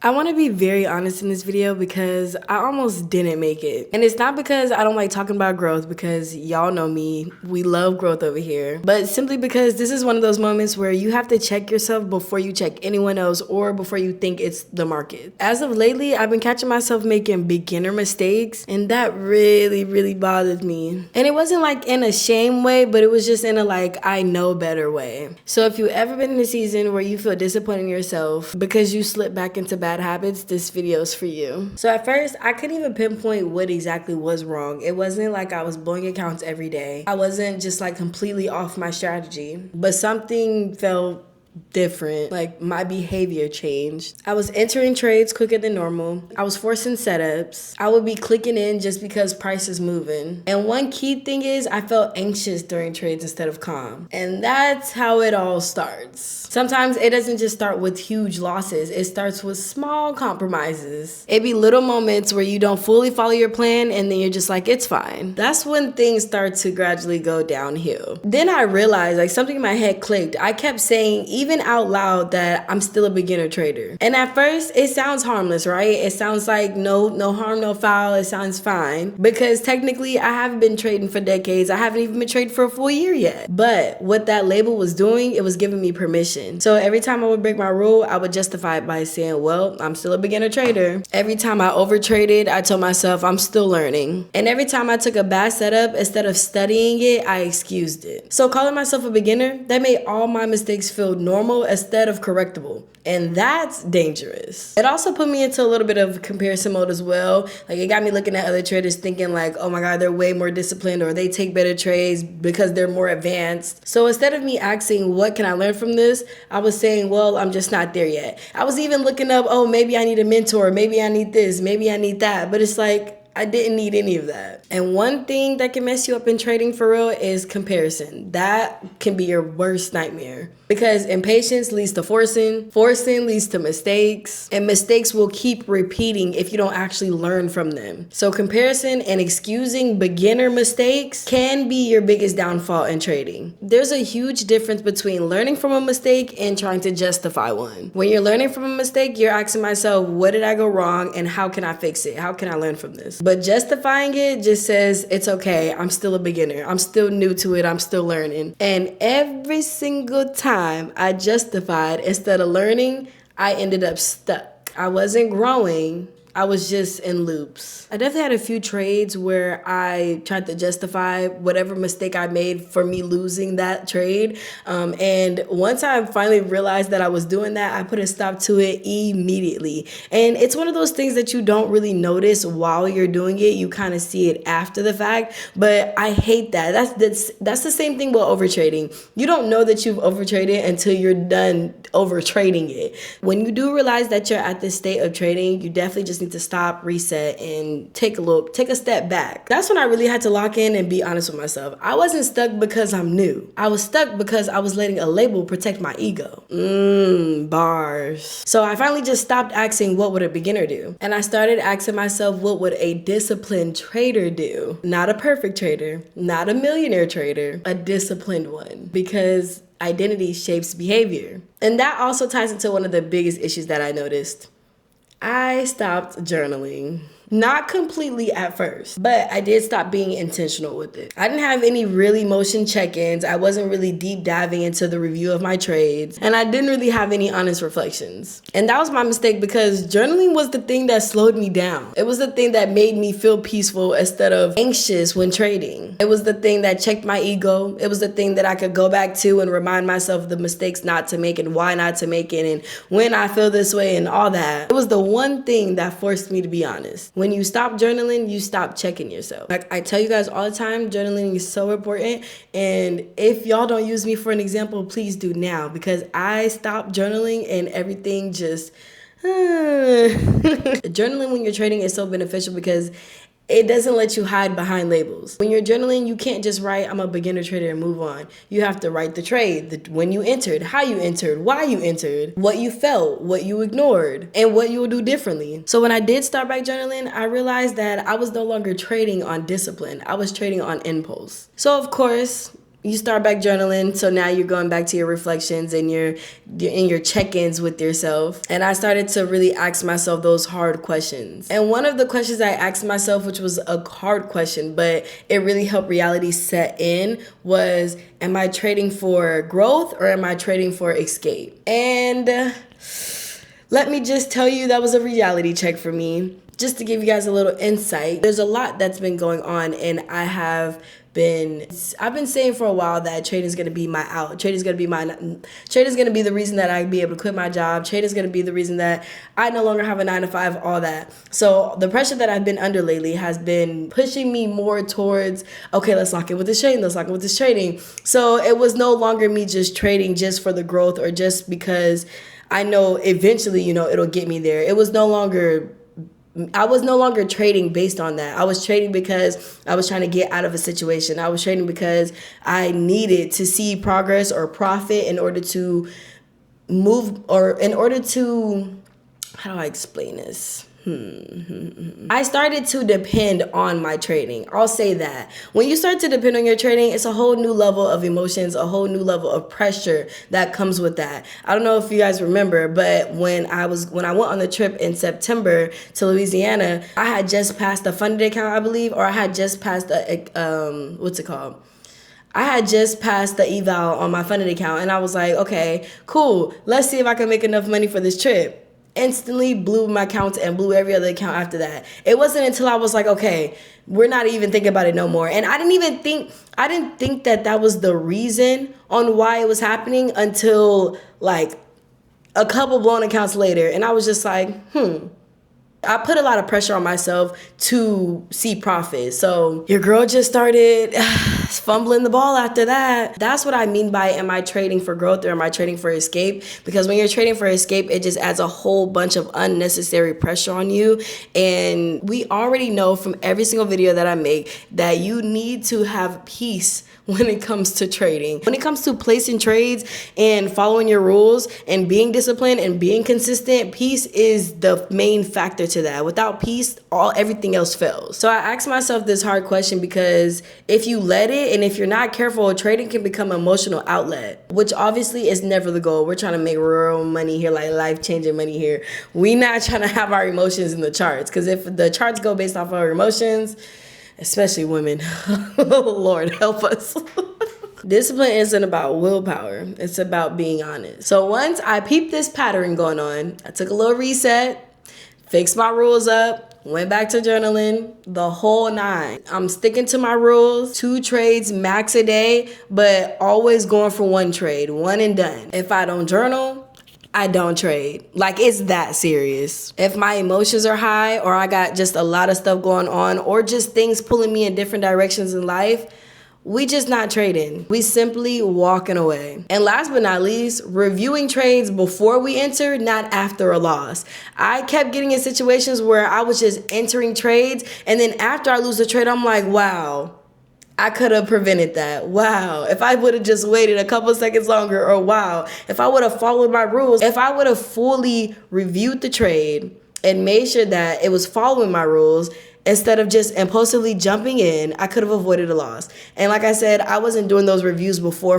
I want to be very honest in this video because I almost didn't make it. And it's not because I don't like talking about growth, because y'all know me, we love growth over here, but simply because this is one of those moments where you have to check yourself before you check anyone else or before you think it's the market. As of lately, I've been catching myself making beginner mistakes, and that really bothered me. And it wasn't like in a shame way, but it was just in a like I know better way. So if you ever been in a season where you feel disappointed in yourself because you slip back into bad habits, this video is for you. So at first, I couldn't even pinpoint what exactly was wrong. It wasn't like I was blowing accounts every day. I wasn't just like completely off my strategy, but something felt different. Like my behavior changed. I was entering trades quicker than normal. I was forcing setups. I would be clicking in just because price is moving. And one key thing is I felt anxious during trades instead of calm. And that's how it all starts. Sometimes it doesn't just start with huge losses. It starts with small compromises. It be little moments where you don't fully follow your plan and then you're just like, it's fine. That's when things start to gradually go downhill. Then I realized like something in my head clicked. I kept saying even out loud that I'm still a beginner trader. And at first it sounds harmless, right? It sounds like no harm, no foul. It sounds fine because technically I haven't been trading for decades. I haven't even been trading for a full year yet. But what that label was doing, it was giving me permission. So every time I would break my rule, I would justify it by saying, well, I'm still a beginner trader. Every time I over traded, I told myself I'm still learning. And every time I took a bad setup, instead of studying it, I excused it. So calling myself a beginner, that made all my mistakes feel normal instead of correctable. And that's dangerous. It also put me into a little bit of comparison mode as well. Like it got me looking at other traders thinking like, oh my God, they're way more disciplined or they take better trades because they're more advanced. So instead of me asking, what can I learn from this? I was saying, well, I'm just not there yet. I was even looking up, oh, maybe I need a mentor. Maybe I need this. Maybe I need that. But it's like, I didn't need any of that. And one thing that can mess you up in trading for real is comparison. That can be your worst nightmare because impatience leads to forcing leads to mistakes, and mistakes will keep repeating if you don't actually learn from them. So comparison and excusing beginner mistakes can be your biggest downfall in trading. There's a huge difference between learning from a mistake and trying to justify one. When you're learning from a mistake, you're asking myself, what did I go wrong and how can I fix it? How can I learn from this? But justifying it just says, it's okay, I'm still a beginner. I'm still new to it. I'm still learning. And every single time I justified instead of learning, I ended up stuck. I wasn't growing. I was just in loops. I definitely had a few trades where I tried to justify whatever mistake I made for me losing that trade. And once I finally realized that I was doing that, I put a stop to it immediately. And it's one of those things that you don't really notice while you're doing it. You kind of see it after the fact, but I hate that. That's the same thing with overtrading. You don't know that you've overtraded until you're done overtrading it. When you do realize that you're at this state of trading, you definitely just need to stop, reset, and take a step back. That's when I really had to lock in and be honest with myself. I wasn't stuck because I'm new. I was stuck because I was letting a label protect my ego. Bars. So I finally just stopped asking what would a beginner do? And I started asking myself what would a disciplined trader do? Not a perfect trader, not a millionaire trader, a disciplined one. Because identity shapes behavior. And that also ties into one of the biggest issues that I noticed. I stopped journaling. Not completely at first, but I did stop being intentional with it. I didn't have any really motion check-ins. I wasn't really deep diving into the review of my trades, and I didn't really have any honest reflections. And that was my mistake because journaling was the thing that slowed me down. It was the thing that made me feel peaceful instead of anxious when trading. It was the thing that checked my ego. It was the thing that I could go back to and remind myself of the mistakes not to make and why not to make it and when I feel this way and all that. It was the one thing that forced me to be honest. When you stop journaling, you stop checking yourself. Like I tell you guys all the time, journaling is so important. And if y'all don't use me for an example, please do now because I stopped journaling and everything just... Journaling when you're trading is so beneficial because it doesn't let you hide behind labels. When you're journaling, you can't just write, I'm a beginner trader and move on. You have to write the trade, when you entered, how you entered, why you entered, what you felt, what you ignored, and what you will do differently. So when I did start back journaling, I realized that I was no longer trading on discipline. I was trading on impulse. So of course, you start back journaling, so now you're going back to your reflections and your check-ins with yourself. And I started to really ask myself those hard questions. And one of the questions I asked myself, which was a hard question, but it really helped reality set in, was, am I trading for growth or am I trading for escape? And let me just tell you, that was a reality check for me. Just to give you guys a little insight, there's a lot that's been going on, and I've been saying for a while that trading is going to be my out. Trading is going to be the reason that I be able to quit my job. Trading is going to be the reason that I no longer have a 9-to-5, all that. So the pressure that I've been under lately has been pushing me more towards, okay, let's lock in with this trading. Let's lock in with this trading. So it was no longer me just trading just for the growth or just because I know eventually, it'll get me there. I was no longer trading based on that. I was trading because I was trying to get out of a situation. I was trading because I needed to see progress or profit in order to move, or in order to, how do I explain this? I started to depend on my trading. I'll say that. When you start to depend on your trading, it's a whole new level of emotions, a whole new level of pressure that comes with that. I don't know if you guys remember, but when I went on the trip in September to Louisiana, I had just passed a funded account, I believe, or I had just passed what's it called? I had just passed the eval on my funded account, and I was like, okay, cool. Let's see if I can make enough money for this trip. Instantly blew my account and blew every other account after that. It wasn't until I was like, okay, we're not even thinking about it no more. And I didn't think that was the reason on why it was happening until like a couple blown accounts later. And I was just like, I put a lot of pressure on myself to see profit. So your girl just started fumbling the ball after that. That's what I mean by, am I trading for growth or am I trading for escape? Because when you're trading for escape, it just adds a whole bunch of unnecessary pressure on you. And we already know from every single video that I make that you need to have peace when it comes to trading. When it comes to placing trades and following your rules and being disciplined and being consistent, peace is the main factor to that. Without peace, everything else fails. So I asked myself this hard question because if you let it, and if you're not careful, trading can become an emotional outlet, which obviously is never the goal. We're trying to make real money here, like life-changing money here. We not trying to have our emotions in the charts, because if the charts go based off our emotions, especially women, Lord help us. Discipline isn't about willpower. It's about being honest. So once I peeped this pattern going on, I took a little reset, fixed my rules up, went back to journaling, the whole 9. I'm sticking to my rules, 2 trades max a day, but always going for 1 trade, 1 and done. If I don't journal, I don't trade. Like, it's that serious. If my emotions are high, or I got just a lot of stuff going on, or just things pulling me in different directions in life, we just not trading. We simply walking away. And last but not least, reviewing trades before we enter, not after a loss. I kept getting in situations where I was just entering trades, and then after I lose the trade, I'm like, wow, I could have prevented that. Wow, if I would have just waited a couple seconds longer, or wow, if I would have followed my rules, if I would have fully reviewed the trade and made sure that it was following my rules instead of just impulsively jumping in, I could have avoided a loss. And like I said, I wasn't doing those reviews before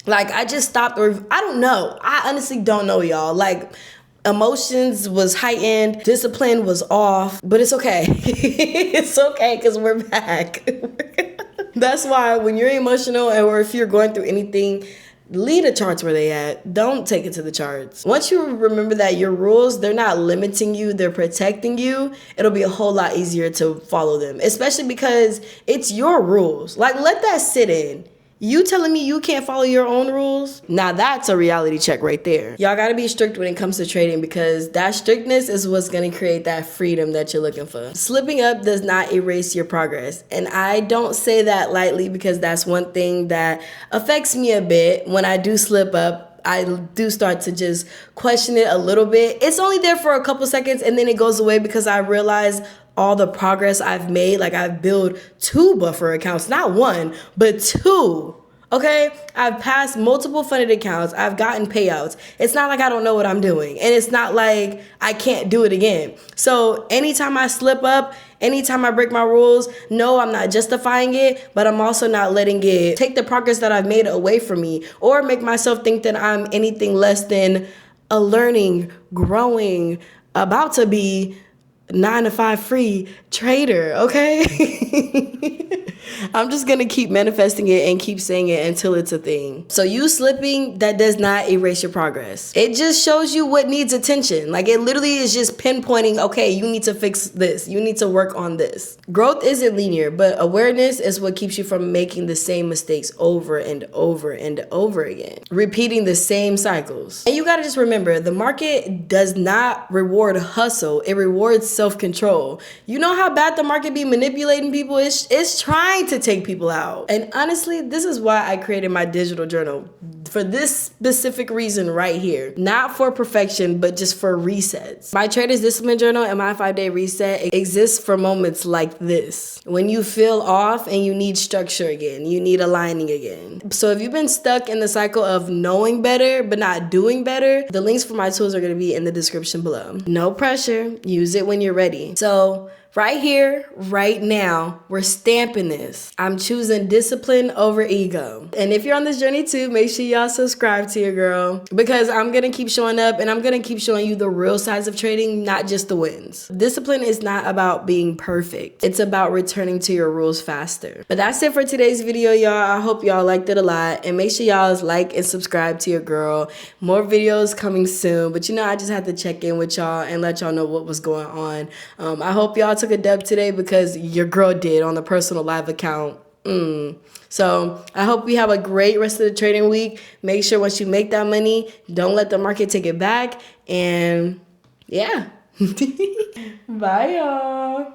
I just stopped. I don't know. I honestly don't know, y'all. Like, emotions was heightened, discipline was off, but it's okay. It's okay, because we're back. That's why when you're emotional, or if you're going through anything, leave the charts where they at. Don't take it to the charts. Once you remember that your rules, they're not limiting you, they're protecting you, it'll be a whole lot easier to follow them, especially because it's your rules. Like, let that sit in. You telling me you can't follow your own rules? Now that's a reality check right there. Y'all gotta be strict when it comes to trading, because that strictness is what's gonna create that freedom that you're looking for. Slipping up does not erase your progress. And I don't say that lightly, because that's one thing that affects me a bit. When I do slip up, I do start to just question it a little bit. It's only there for a couple seconds, and then it goes away, because I realize all the progress I've made. Like, I've built 2 buffer accounts, not 1, but 2. Okay, I've passed multiple funded accounts. I've gotten payouts. It's not like I don't know what I'm doing. And it's not like I can't do it again. So anytime I slip up, anytime I break my rules, no, I'm not justifying it, but I'm also not letting it take the progress that I've made away from me or make myself think that I'm anything less than a learning, growing, about to be 9-to-5 free trader, okay? I'm just gonna keep manifesting it and keep saying it until it's a thing. So you slipping, that does not erase your progress. It just shows you what needs attention. Like, it literally is just pinpointing, okay, you need to fix this. You need to work on this. Growth isn't linear, but awareness is what keeps you from making the same mistakes over and over and over again. Repeating the same cycles. And you gotta just remember, the market does not reward hustle. It rewards self-control. You know how bad the market be manipulating people? It's trying to take people out. And honestly, this is why I created my digital journal, for this specific reason right here. Not for perfection, but just for resets. My Trader's Discipline Journal and my 5-day reset exists for moments like this. When you feel off and you need structure again, you need aligning again. So if you've been stuck in the cycle of knowing better but not doing better, the links for my tools are gonna be in the description below. No pressure, use it when you're ready. So right here, right now, we're stamping this. I'm choosing discipline over ego. And if you're on this journey too, make sure y'all subscribe to your girl, because I'm gonna keep showing up and I'm gonna keep showing you the real sides of trading, not just the wins. Discipline is not about being perfect. It's about returning to your rules faster. But that's it for today's video, y'all. I hope y'all liked it a lot. And make sure y'all like and subscribe to your girl. More videos coming soon. But you know, I just had to check in with y'all and let y'all know what was going on. I hope y'all took a dub today, because your girl did on the personal live account. So I hope you have a great rest of the trading week. Make sure once you make that money, don't let the market take it back. And yeah. Bye, y'all.